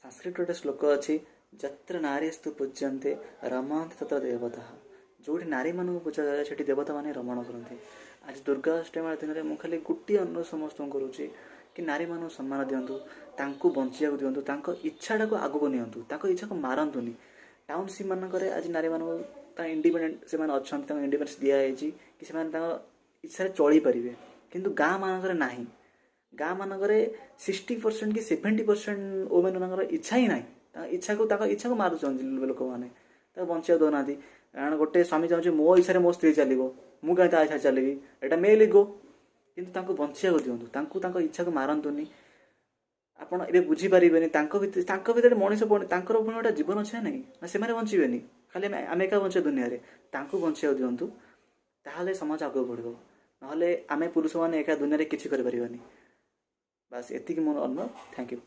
संस्कृत गोटे श्लोक अच्छी जत्र नारीस्तु पूज्यन्ते रमन्ते तत्र देवता जो नारी मान पूजा जाए से देवता मैंने रमण करते। आज दुर्गा अष्टमी दिन में मुझे खाली गोटे अनुरोध समस्त करुच्ची कि नारी मान सम्मान दिंतु, बंचा दिंतु, इच्छाटा को आगक नियंतु, इच्छा को मारतुनि। टाउनशिप मानक आज नारी मान इंडिपेंडेंट से इंडिपेंडेंस दिखाई कि इच्छा चली पारे कि गाँ मानक नहीं। गाँ मानक 60% कि 70% वोमेन इच्छा ही ना, इच्छा को मारुंच लोक मैंने बचा दौना। कारण गोटे स्वामी चाहूँ मो इच्छा मो स्त्री चलो मुझे ता इच्छा चलि एटा मेल इगो किंतु बचा दिंतु, इच्छा को मारतुनि। आपड़ ए बुझीपारे भर मनीष गोटे जीवन अच्छे ना ना से बचे खाली आम एका बचे दुनिया बचा दिंतु, ताहले समाज आगे बढ़ ना आम पुरुष मैंने एका दुनिया किसी कर बस एति मोर अनुरोध। Thank you.